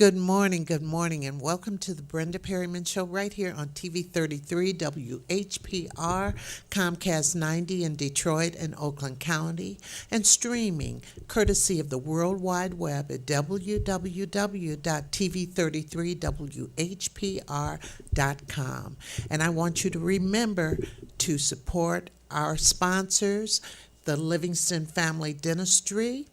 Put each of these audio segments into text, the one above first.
good morning, and welcome to the Brenda Perryman Show right here on TV 33 WHPR, Comcast 90 in Detroit and Oakland County, and streaming courtesy of the World Wide Web at www.tv33whpr.com. And I want you to remember to support our sponsors, the Livingston Family Dentistry.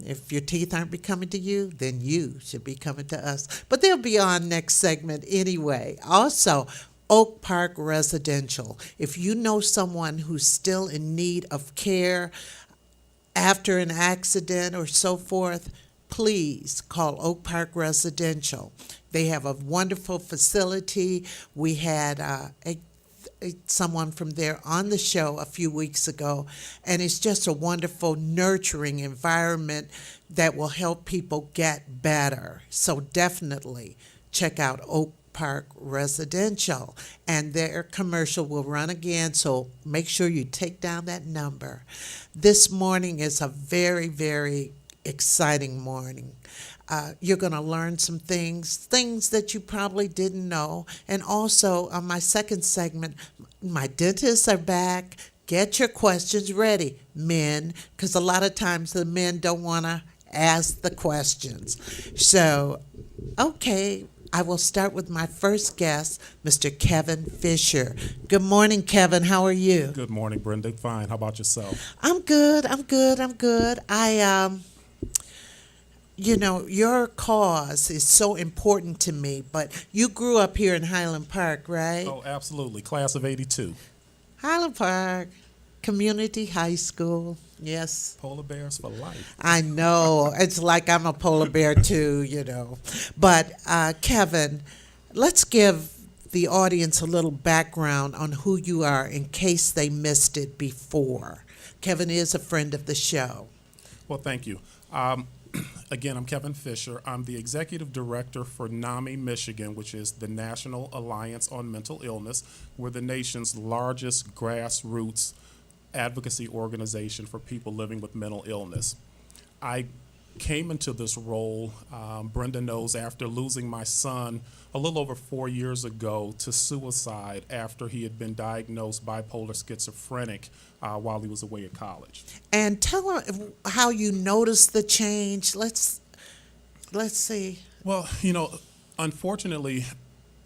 If your teeth aren't be coming to you, then you should be coming to us. But they'll be on next segment anyway. Also, Oak Park Residential. If you know someone who's still in need of care after an accident or so forth, please call Oak Park Residential. They have a wonderful facility. We had someone from there on the show a few weeks ago, and it's just a wonderful, nurturing environment that will help people get better. So definitely check out Oak Park Residential, and their commercial will run again, so make sure you take down that number. This morning is a very, very exciting morning. You're going to learn some things that you probably didn't know. And also, on my second segment, my dentists are back. Get your questions ready, men, because a lot of times the men don't want to ask the questions. So, okay, I will start with my first guest, Mr. Kevin Fisher. Good morning, Kevin. How are you? Good morning, Brenda. Fine. How about yourself? I'm good. You know, your cause is so important to me, but you grew up here in Highland Park, right? Oh, absolutely. Class of 82. Highland Park, community high school, yes. Polar bears for life. I know. It's like I'm a polar bear too, you know. But Kevin, let's give the audience a little background on who you are in case they missed it before. Kevin is a friend of the show. Well, thank you. Again, I'm Kevin Fisher. I'm the executive director for NAMI Michigan, which is the National Alliance on Mental Illness. We're the nation's largest grassroots advocacy organization for people living with mental illness. I came into this role, Brenda knows, after losing my son a little over 4 years ago to suicide after he had been diagnosed bipolar schizophrenic while he was away at college. And tell them how you noticed the change. Let's see. Well, you know, unfortunately,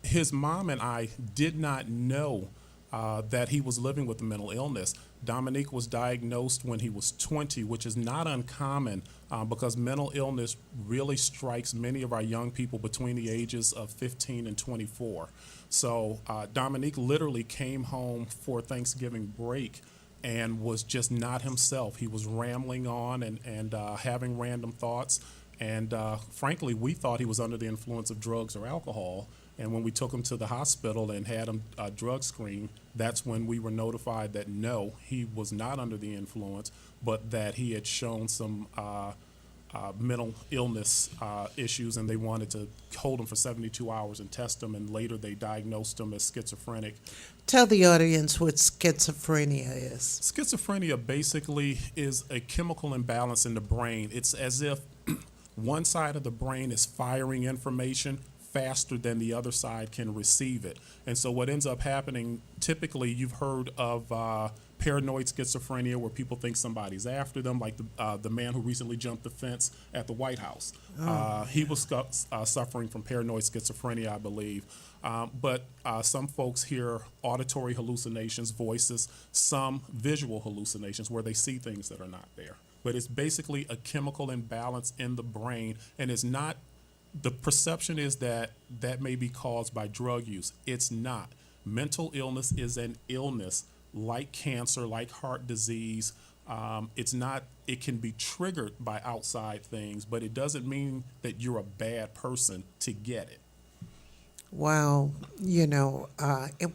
his mom and I did not know that he was living with a mental illness. Dominique was diagnosed when he was 20, which is not uncommon because mental illness really strikes many of our young people between the ages of 15 and 24. So Dominique literally came home for Thanksgiving break and was just not himself. He was rambling on and having random thoughts. And frankly, we thought he was under the influence of drugs or alcohol. And when we took him to the hospital and had him drug screened, that's when we were notified that no, he was not under the influence, but that he had shown some mental illness issues, and they wanted to hold him for 72 hours and test him, and later they diagnosed him as schizophrenic. Tell the audience what schizophrenia is. Schizophrenia basically is a chemical imbalance in the brain. It's as if one side of the brain is firing information faster than the other side can receive it. And so what ends up happening, typically you've heard of paranoid schizophrenia, where people think somebody's after them, like the man who recently jumped the fence at the White House. He was suffering from paranoid schizophrenia, I believe. But some folks hear auditory hallucinations, voices, some visual hallucinations where they see things that are not there. But it's basically a chemical imbalance in the brain, and it's not. The perception is that that may be caused by drug use. It's not. Mental illness is an illness like cancer, like heart disease. It's not. It can be triggered by outside things, but it doesn't mean that you're a bad person to get it. Well, you know,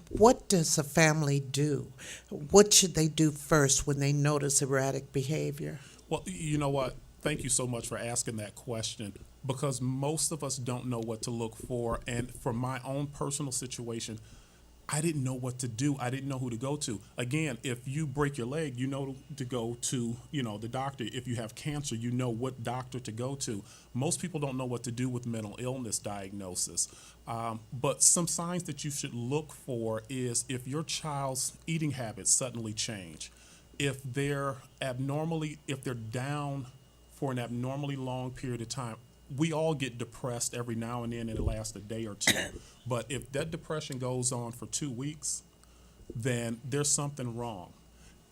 what does a family do? What should they do first when they notice erratic behavior? Well, you know what? Thank you so much for asking that question, because most of us don't know what to look for. And for my own personal situation, I didn't know what to do. I didn't know who to go to. Again, if you break your leg, you know to go to, the doctor. If you have cancer, you know what doctor to go to. Most people don't know what to do with mental illness diagnosis. But some signs that you should look for is if your child's eating habits suddenly change, if if they're down for an abnormally long period of time. We all get depressed every now and then, and it lasts a day or two. But if that depression goes on for 2 weeks, then there's something wrong.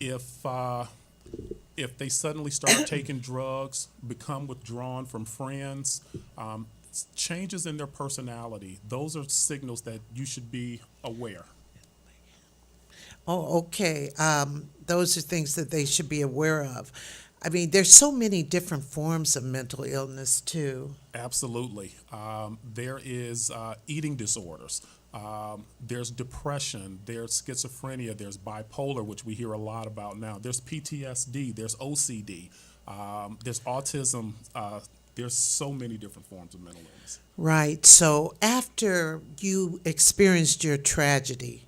If they suddenly start taking drugs, become withdrawn from friends, changes in their personality, those are signals that you should be aware. Oh, okay. Those are things that they should be aware of. I mean, there's so many different forms of mental illness too. Absolutely. There is eating disorders. There's depression. There's schizophrenia. There's bipolar, which we hear a lot about now. There's PTSD. There's OCD. There's autism. There's so many different forms of mental illness. Right. So after you experienced your tragedy,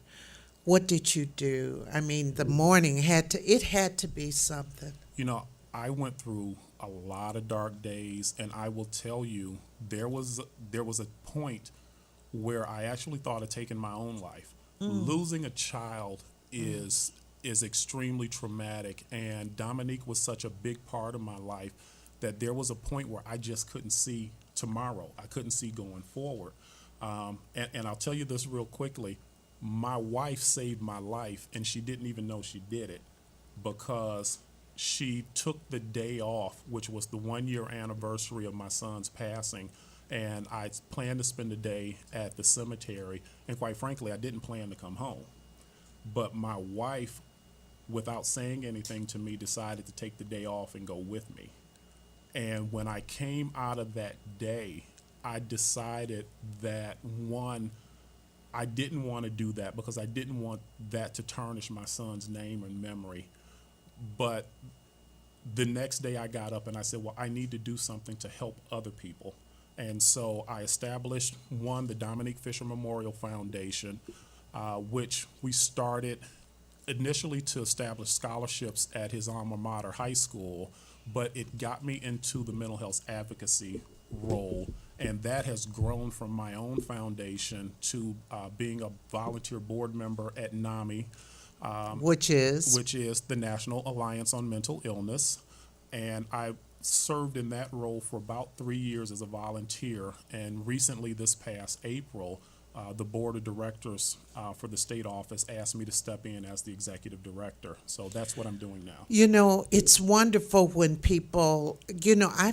what did you do? I mean, the morning had to be something. I went through a lot of dark days, and I will tell you, there was a point where I actually thought of taking my own life. Losing a child is extremely traumatic, and Dominique was such a big part of my life that there was a point where I just couldn't see tomorrow. I couldn't see going forward. And I'll tell you this real quickly. My wife saved my life, and she didn't even know she did it because she took the day off, which was the 1 year anniversary of my son's passing, and I planned to spend the day at the cemetery. And quite frankly, I didn't plan to come home. But my wife, without saying anything to me, decided to take the day off and go with me. And when I came out of that day, I decided that, one, I didn't want to do that because I didn't want that to tarnish my son's name and memory. But the next day I got up and I said, well, I need to do something to help other people. And so I established, one, the Dominique Fisher Memorial Foundation, which we started initially to establish scholarships at his alma mater, high school, but it got me into the mental health advocacy role. And that has grown from my own foundation to being a volunteer board member at NAMI, Which is? which is the National Alliance on Mental Illness. And I served in that role for about 3 years as a volunteer. And recently, this past April, the board of directors for the state office asked me to step in as the executive director. So that's what I'm doing now. It's wonderful when people, I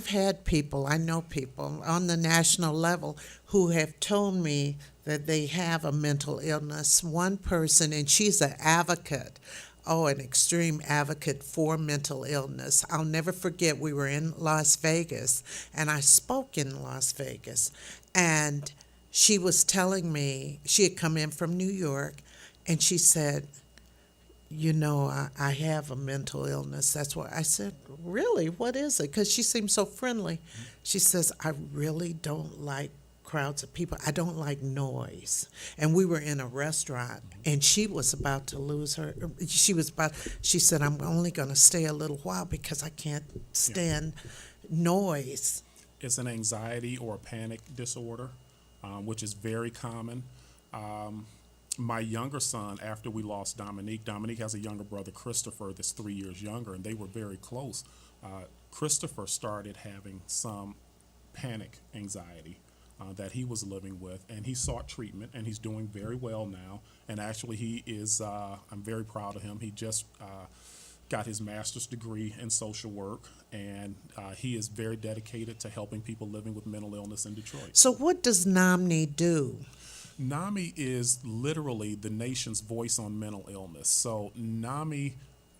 know people on the national level who have told me that they have a mental illness. One person, and she's an advocate, an extreme advocate for mental illness. I'll never forget, we were in Las Vegas, and I spoke in Las Vegas, and she was telling me, she had come in from New York, and she said, I have a mental illness. That's why I said, really, what is it? Because she seemed so friendly. She says, I really don't like crowds of people. I don't like noise. And we were in a restaurant, and she was about to lose her. She said, I'm only going to stay a little while because I can't stand noise. It's an anxiety or a panic disorder, which is very common. My younger son, after we lost Dominique has a younger brother, Christopher, that's 3 years younger, and they were very close. Christopher started having some panic anxiety that he was living with, and he sought treatment, and he's doing very well now. And actually, he is, I'm very proud of him. He just got his master's degree in social work, and he is very dedicated to helping people living with mental illness in Detroit. So what does NAMNI do? NAMI is literally the nation's voice on mental illness. So NAMI,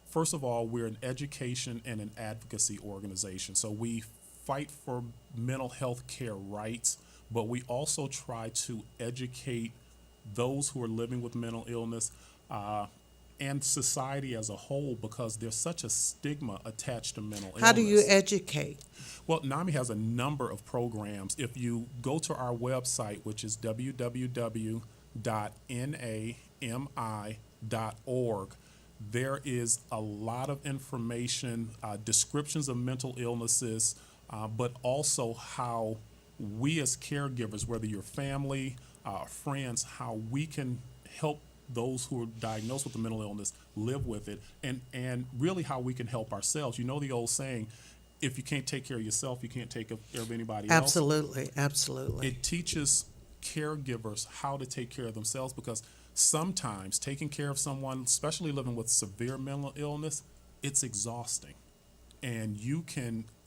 first of all, we're an education and an advocacy organization. So we fight for mental health care rights, but we also try to educate those who are living with mental illness and society as a whole, because there's such a stigma attached to mental illness. How do you educate? Well, NAMI has a number of programs. If you go to our website, which is www.nami, There is a lot of information, descriptions of mental illnesses, but also how we as caregivers, whether you're family, friends, how we can help those who are diagnosed with a mental illness live with it, and really how we can help ourselves. You know the old saying, if you can't take care of yourself, you can't take care of anybody else. Absolutely, absolutely. It teaches caregivers how to take care of themselves, because sometimes taking care of someone, especially living with severe mental illness, it's exhausting. And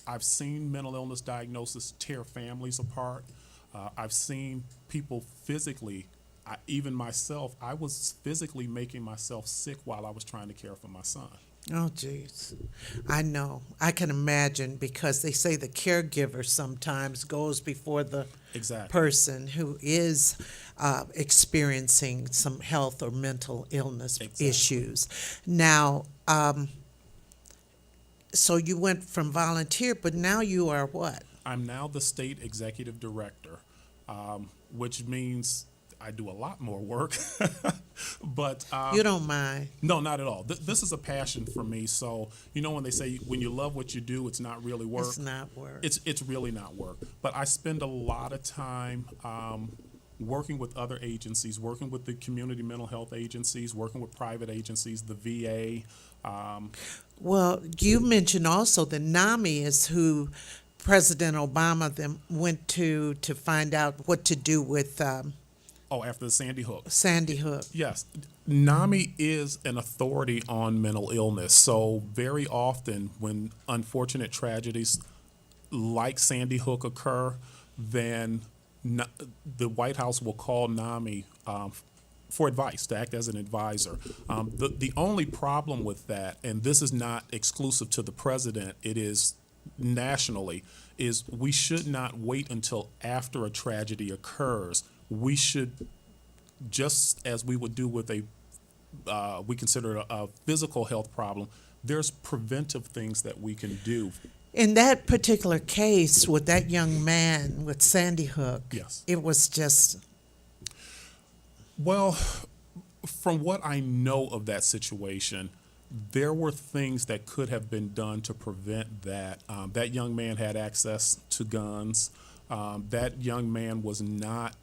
I've seen mental illness diagnosis tear families apart. I've seen people physically, even myself, I was physically making myself sick while I was trying to care for my son. Oh, geez. I know. I can imagine, because they say the caregiver sometimes goes before the Exactly. person who is experiencing some health or mental illness Exactly. issues. Now, so you went from volunteer, but now you are what? I'm now the state executive director, which means I do a lot more work. But You don't mind. no, not at all. This is a passion for me. So when they say when you love what you do, it's not really work. It's not work. It's really not work. But I spend a lot of time working with other agencies, working with the community mental health agencies, working with private agencies, the VA. Well, you mentioned also that NAMI is who President Obama then went to find out what to do with After the Sandy Hook. Sandy Hook. Yes. NAMI is an authority on mental illness. So very often when unfortunate tragedies like Sandy Hook occur, then the White House will call NAMI for advice, to act as an advisor. The only problem with that, and this is not exclusive to the president, it is nationally, is we should not wait until after a tragedy occurs. We should, just as we would do with we consider a physical health problem, there's preventive things that we can do. In that particular case with that young man with Sandy Hook, Yes. it was just, Well, from what I know of that situation, there were things that could have been done to prevent that. That young man had access to guns. That young man was not,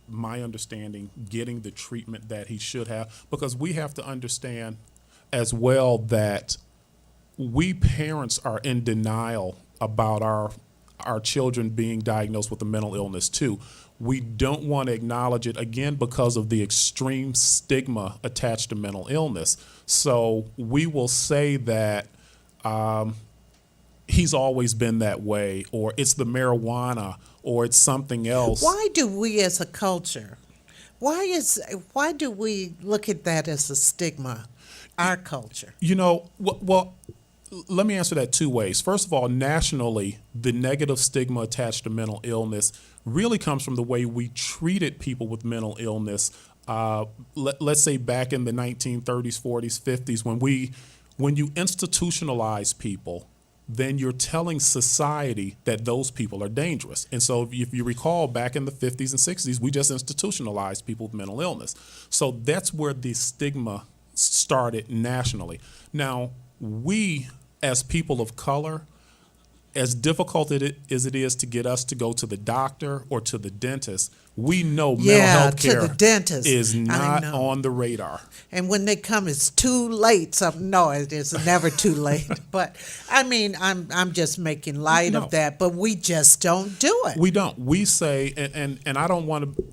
my understanding, getting the treatment that he should have, because we have to understand as well that we parents are in denial about our children being diagnosed with a mental illness too. We don't want to acknowledge it, again, because of the extreme stigma attached to mental illness. So we will say that he's always been that way, or it's the marijuana, or it's something else. why do we as a culture, why do we look at that as a stigma, our culture? Well, let me answer that two ways. First of all, nationally, the negative stigma attached to mental illness really comes from the way we treated people with mental illness. Let's say back in the 1930s, 40s, 50s, when you institutionalize people, then you're telling society that those people are dangerous. And so if you recall, back in the 50s and 60s, we just institutionalized people with mental illness. So that's where the stigma started nationally. Now, we, as people of color, as difficult as it is to get us to go to the doctor or to the dentist, we know mental health to care the dentist. is I not know. on the radar. And when they come, it's too late. So no, it is never too late. But I mean, I'm just making light No. of that. But we just don't do it. We don't. We say, and I don't want to,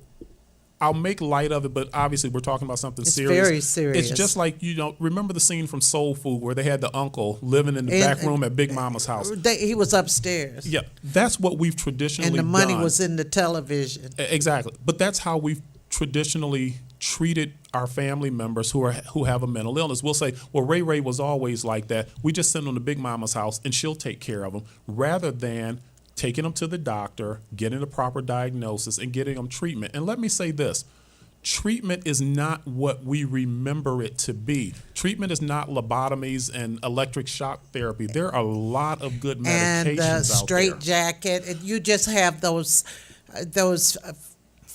I'll make light of it, but obviously we're talking about something It's serious. very serious. It's just like, remember the scene from Soul Food where they had the uncle living in the back room at Big Mama's house? He was upstairs. Yeah, that's what we've traditionally And the money done. was in the television. Exactly. But that's how we've traditionally treated our family members who have a mental illness. We'll say, well, Ray was always like that. We just send them to Big Mama's house and she'll take care of them, rather than taking them to the doctor, getting a proper diagnosis, and getting them treatment. And let me say this. Treatment is not what we remember it to be. Treatment is not lobotomies and electric shock therapy. There are a lot of good medications And the out there. straight jacket. And you just have those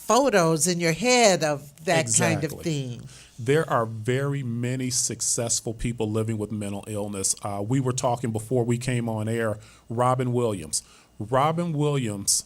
photos in your head of that kind of Exactly. thing. There are very many successful people living with mental illness. We were talking before we came on air, Robin Williams. Robin Williams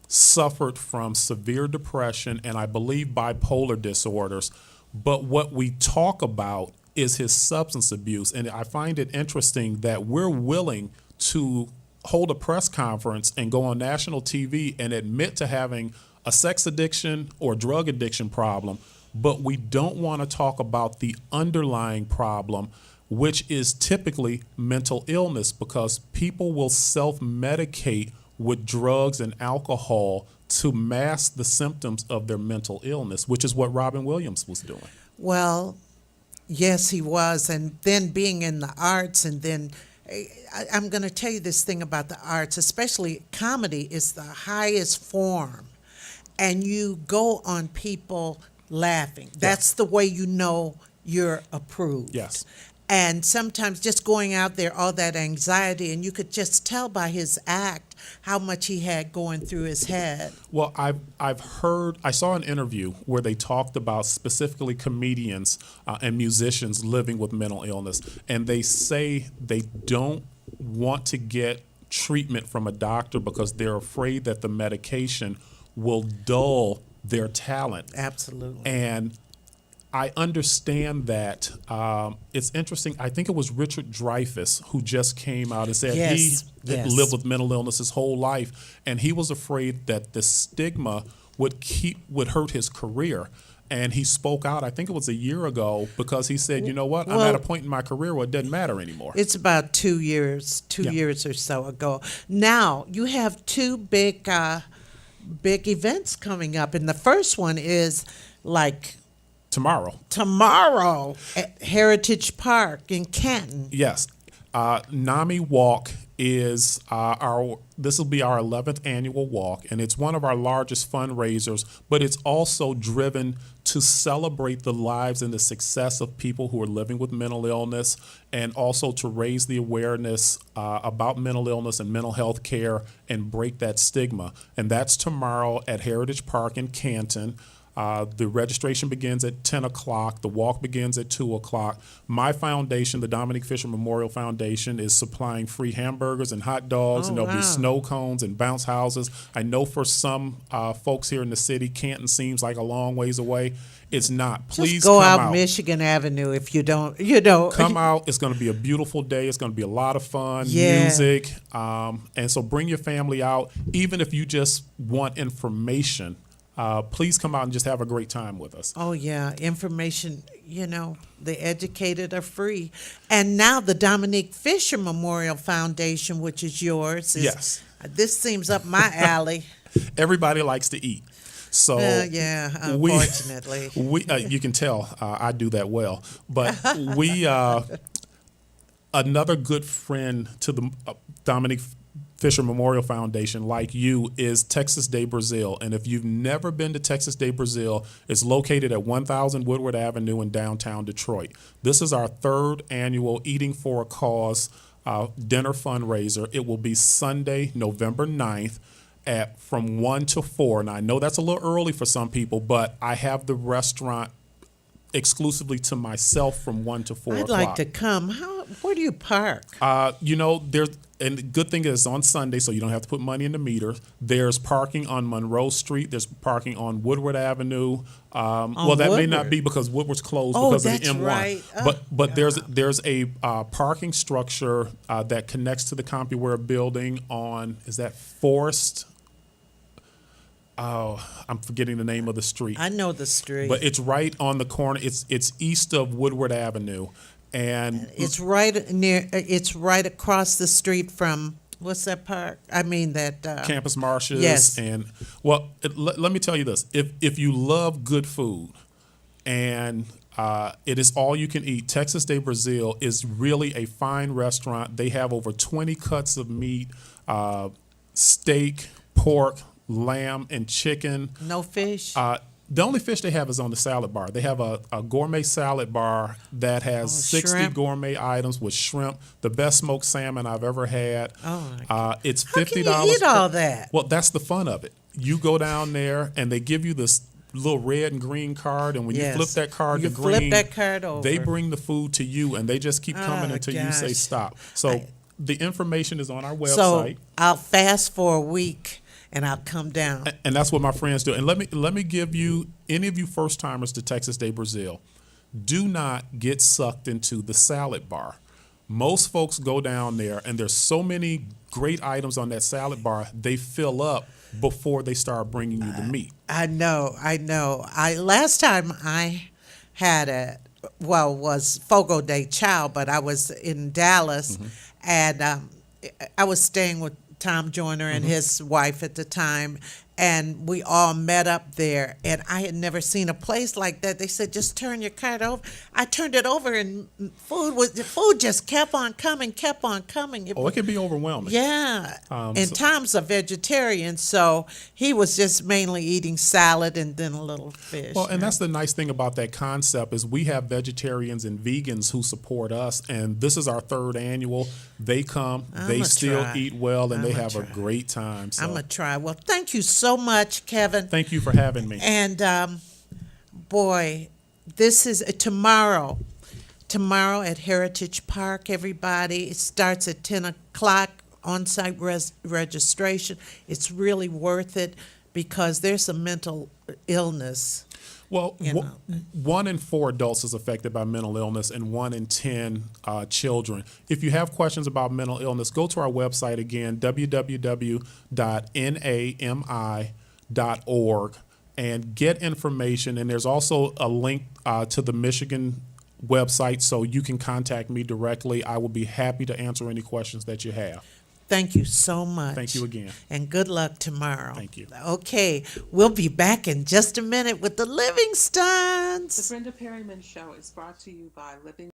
suffered from severe depression and I believe bipolar disorders. But what we talk about is his substance abuse. And I find it interesting that we're willing to hold a press conference and go on national TV and admit to having a sex addiction or drug addiction problem, but we don't want to talk about the underlying problem, which is typically mental illness, because people will self-medicate with drugs and alcohol to mask the symptoms of their mental illness, which is what Robin Williams was doing. Well, yes, he was. And then being in the arts, and then I'm going to tell you this thing about the arts, especially comedy is the highest form. And you go on people laughing. That's the way you know you're approved. Yes. And sometimes just going out there, all that anxiety, and you could just tell by his act how much he had going through his head. Well, I saw an interview where they talked about specifically comedians and musicians living with mental illness, and they say they don't want to get treatment from a doctor because they're afraid that the medication will dull their talent. Absolutely. And I understand that. It's interesting. I think it was Richard Dreyfuss who just came out and said Yes, he yes. lived with mental illness his whole life, and he was afraid that the stigma would hurt his career. And he spoke out, I think it was a year ago, because he said, you know what, I'm at a point in my career where it doesn't matter anymore. It's about 2 years, Yeah. years or so ago. Now, you have two big events coming up, and the first one is like Tomorrow. tomorrow at Heritage Park in Canton. Yes. NAMI Walk is this will be our 11th annual walk, and it's one of our largest fundraisers, but it's also driven to celebrate the lives and the success of people who are living with mental illness, and also to raise the awareness about mental illness and mental health care and break that stigma. And that's tomorrow at Heritage Park in Canton. The registration begins at 10 o'clock. The walk begins at 2 o'clock. My foundation, the Dominique Fisher Memorial Foundation, is supplying free hamburgers and hot dogs, and there'll be snow cones and bounce houses. I know for some folks here in the city, Canton seems like a long ways away. It's not. Please Just go come out out. Michigan Avenue if you don't, Come out. It's going to be a beautiful day. It's going to be a lot of fun, Yeah. music. And so bring your family out. Even if you just want information, please come out and just have a great time with us. Oh, yeah. Information, the educated are free. And now the Dominique Fisher Memorial Foundation, which is yours. Yes. This seems up my alley. Everybody likes to eat. So Yeah, unfortunately. you can tell I do that well. But another good friend to the Dominique Fisher Memorial Foundation, like you, is Texas de Brazil. And if you've never been to Texas de Brazil, it's located at 1000 Woodward Avenue in downtown Detroit. This is our third annual Eating for a Cause dinner fundraiser. It will be Sunday, November 9th from 1 to 4. Now, I know that's a little early for some people, but I have the restaurant exclusively to myself from 1 to 4 I'd o'clock. like to come. Where do you park? And the good thing is on Sunday, so you don't have to put money in the meter. There's parking on Monroe Street. There's parking on Woodward Avenue. Well, that may not Woodward? be because Woodward's closed Oh, because of that's the M1. right. But there's a parking structure that connects to the CompuWare building on, is that Forest? Oh, I'm forgetting the name of the street. I know the street. But it's right on the corner. It's east of Woodward Avenue. And It's right across the street from, what's that park? I mean that. Campus Marshes. Yes. And well, let me tell you this: if you love good food, and it is all you can eat, Texas de Brazil is really a fine restaurant. They have over 20 cuts of meat, steak, pork, lamb, and chicken. No fish? The only fish they have is on the salad bar. They have a gourmet salad bar that has 60 shrimp. gourmet items with shrimp, the best smoked salmon I've ever had. Oh, my It's How $50. can you eat all that? Well, that's the fun of it. you go down there and they give you this little red and green card, and when you Yes. flip that card You to flip green, that card over. they bring the food to you, and they just keep coming Oh, until you say gosh. stop. So the information is on our So website. I'll fast for a week and I'll come down. And that's what my friends do. And let me give you, any of you first timers to Texas Day Brazil, do not get sucked into the salad bar. Most folks go down there and there's so many great items on that salad bar, they fill up before they start bringing you the meat. I know. Last time I had was Fogo de Chao, but I was in Dallas, and I was staying with Tom Joyner and his wife at the time, and we all met up there, and I had never seen a place like that. They said, just turn your cart over. I turned it over, and the food just kept on coming. It can be overwhelming. Yeah, and Tom's a vegetarian, so he was just mainly eating salad and then a little fish. Well, and that's the nice thing about that concept is we have vegetarians and vegans who support us, and this is our third annual. They come, they still eat well, and they have a great time. So I'm going to try. Well, thank you so much, Kevin. thank you for having me. And, boy, this is tomorrow. Tomorrow at Heritage Park, everybody. It starts at 10 o'clock, on-site registration. It's really worth it because there's some mental illness. Well, You know. 1 in 4 adults is affected by mental illness, and 1 in 10 children. If you have questions about mental illness, go to our website again, www.nami.org, and get information. And there's also a link to the Michigan website, so you can contact me directly. I will be happy to answer any questions that you have. Thank you so much. Thank you again. And good luck tomorrow. Thank you. Okay, we'll be back in just a minute with the The Livingstons. Brenda Perryman Show is brought to you by Living